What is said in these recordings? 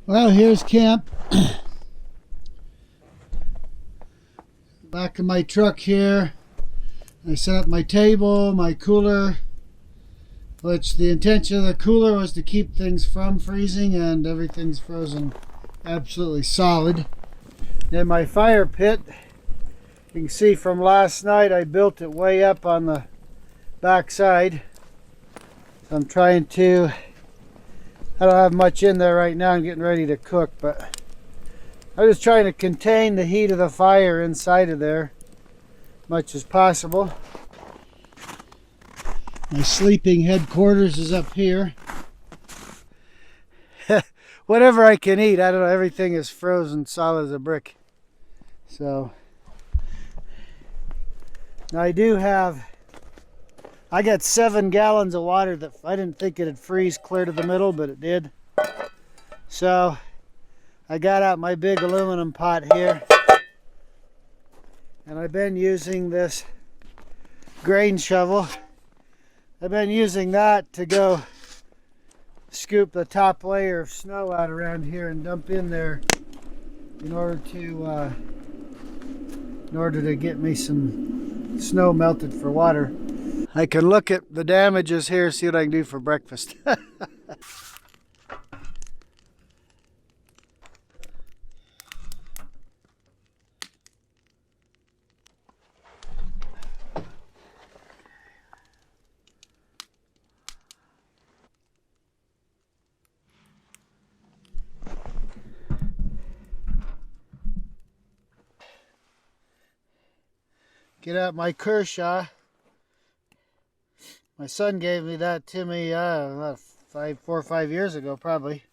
Well, here's camp. Back of my truck here. I set up my table, my cooler, which the intention of the cooler was to keep things from freezing, and everything's frozen absolutely solid. Then my fire pit, you can see from last night I built it way up on the back side. So I'm trying to, I don't have much in there right now, I'm getting ready to cook, but I'm just trying to contain the heat of the fire inside of there as much as possible. My sleeping headquarters is up here. Whatever I can eat, I don't know, everything is frozen solid as a brick. So, now I got 7 gallons of water that I didn't think it'd freeze clear to the middle, but it did. So, I got out my big aluminum pot here, and I've been using this grain shovel. I've been using that to go scoop the top layer of snow out around here and dump in there in order to get me some snow melted for water. I can look at the damages here, see what I can do for breakfast. Get out my Kershaw. My son gave me that to me about 4 or 5 years ago, probably.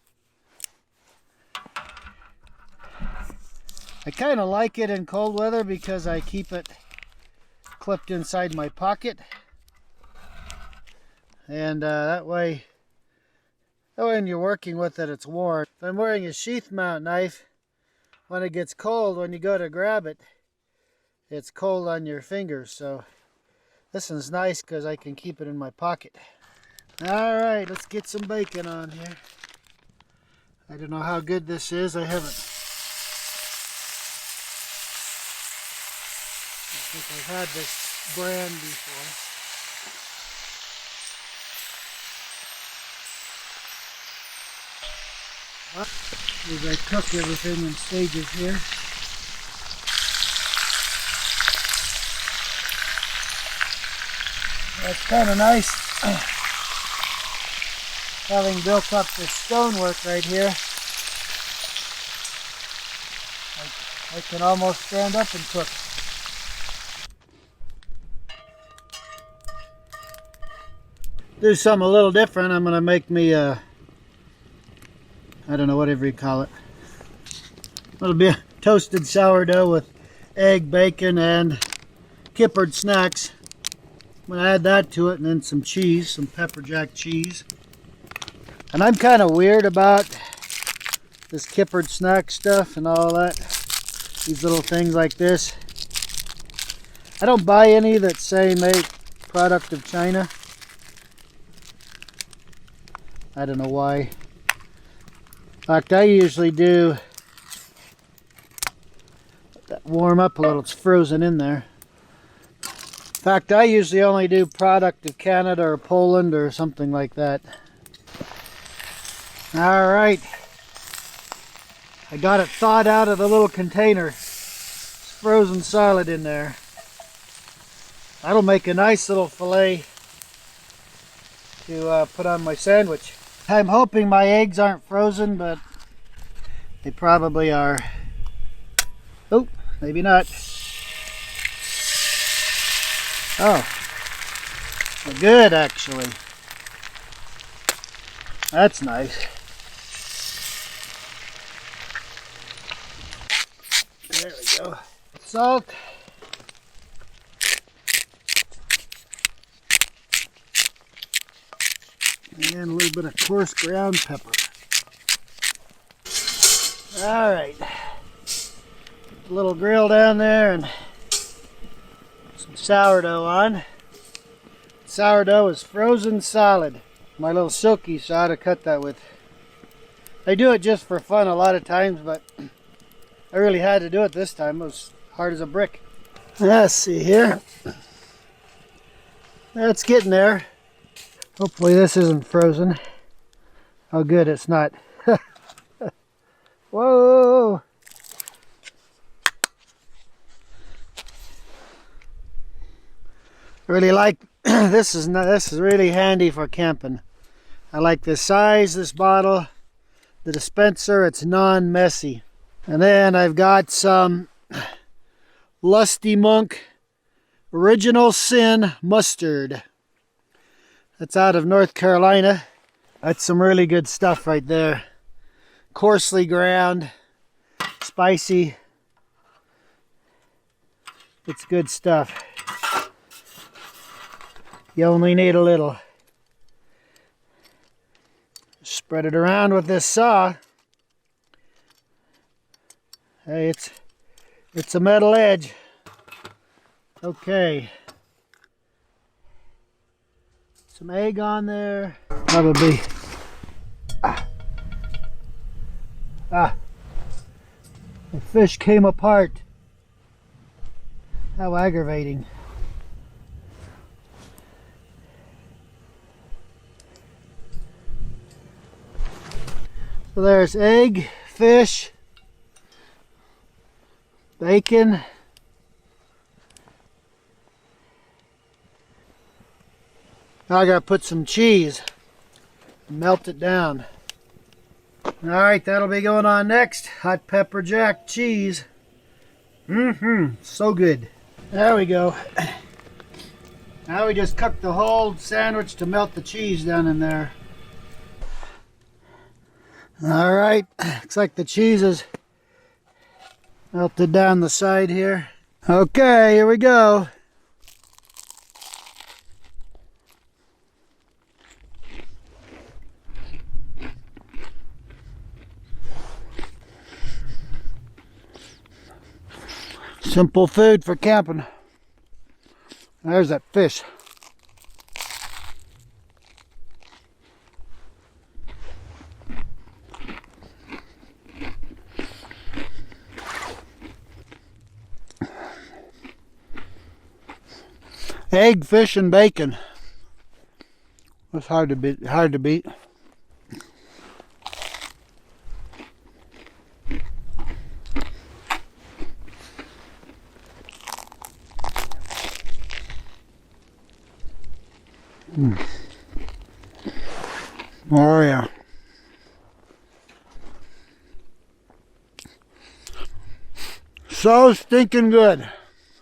I kind of like it in cold weather because I keep it clipped inside my pocket, and that way when you're working with it, it's warm. If I'm wearing a sheath mount knife, when it gets cold, when you go to grab it, it's cold on your fingers. So this one's nice because I can keep it in my pocket. All right, let's get some bacon on here. I don't know how good this is. I think I've had this brand before. As I cook everything in stages here. It's kind of nice having built up this stonework right here. I can almost stand up and cook. Do something a little different. I'm going to make me I don't know, whatever you call it. It'll be a toasted sourdough with egg, bacon, and Kippered Snacks. I'm going to add that to it, and then some cheese, some pepper jack cheese. And I'm kind of weird about this Kippered Snack stuff and all that. These little things like this. I don't buy any that say made product of China. I don't know why. In fact, I usually do that warm up a little. It's frozen in there. In fact, I usually only do product of Canada or Poland or something like that. All right. I got it thawed out of the little container. It's frozen solid in there. That'll make a nice little fillet to put on my sandwich. I'm hoping my eggs aren't frozen, but they probably are. Oh, maybe not. Oh, they're good actually. That's nice. There we go. Salt. And a little bit of coarse ground pepper. All right. Put the little grill down there and some sourdough on. Sourdough is frozen solid. My little silky saw to cut that with. I do it just for fun a lot of times, but I really had to do it this time. It was hard as a brick. Let's see here. That's getting there. Hopefully this isn't frozen. Oh good, it's not. Whoa! Really like this is really handy for camping. I like the size, this bottle, the dispenser, it's non-messy. And then I've got some Lusty Monk Original Sin mustard. That's out of North Carolina. That's some really good stuff right there. Coarsely ground, spicy. It's good stuff. You only need a little. Spread it around with this saw. Hey, it's a metal edge. Okay. Some egg on there. Probably. The fish came apart. How aggravating. So there's egg, fish, bacon, now I gotta put some cheese, melt it down. Alright, that'll be going on next. Hot pepper jack cheese. So good. There we go. Now we just cook the whole sandwich to melt the cheese down in there. Alright, looks like the cheese is melted down the side here. Okay, here we go. Simple food for camping. There's that fish. Egg, fish, and bacon. That's hard to beat. Oh yeah. So stinking good.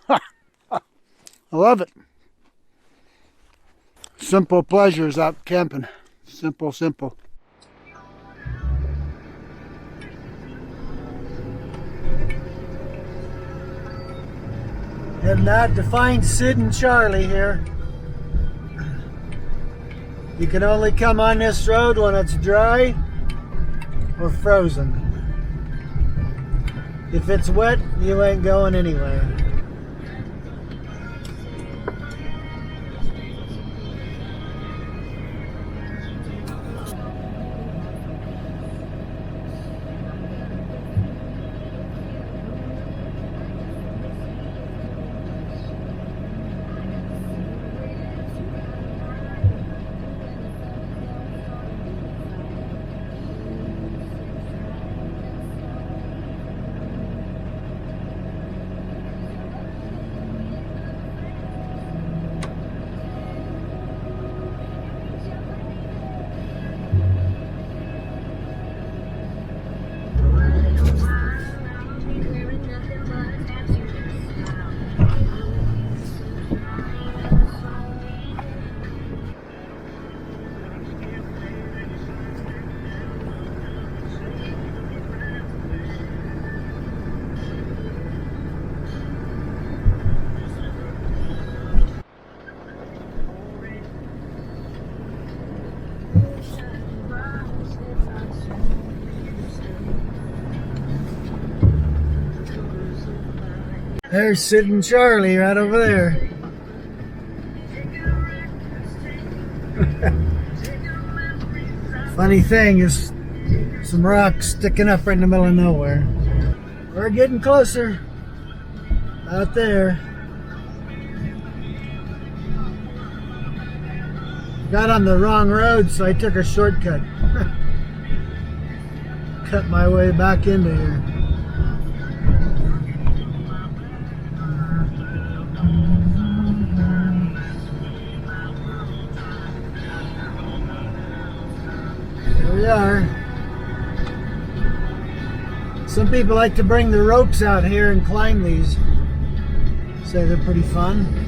I love it. Simple pleasures out camping. Simple. Heading out to find Sid and Charley here. You can only come on this road when it's dry or frozen. If it's wet, you ain't going anywhere. There's Sid and Charley right over there. Funny thing is, Some rocks sticking up right in the middle of nowhere. We're getting closer. Out there. Got on the wrong road, so I took a shortcut. Cut my way back into here. Here we are. Some people like to bring the ropes out here and climb these. Say they're pretty fun.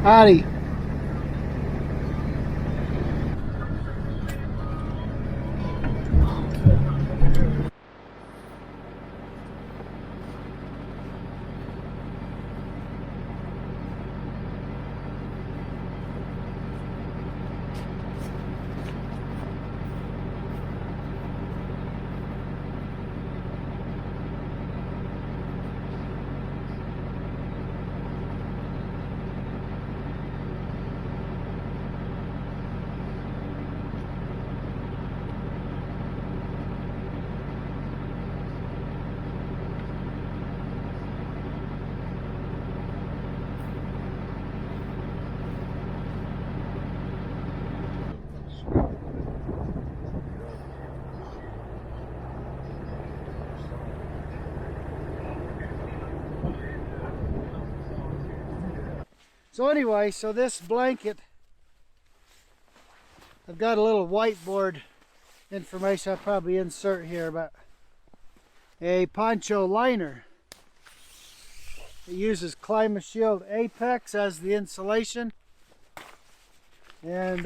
Howdy. So anyway, so this blanket, I've got a little whiteboard information I'll probably insert here about a poncho liner. It uses Climate Shield Apex as the insulation, and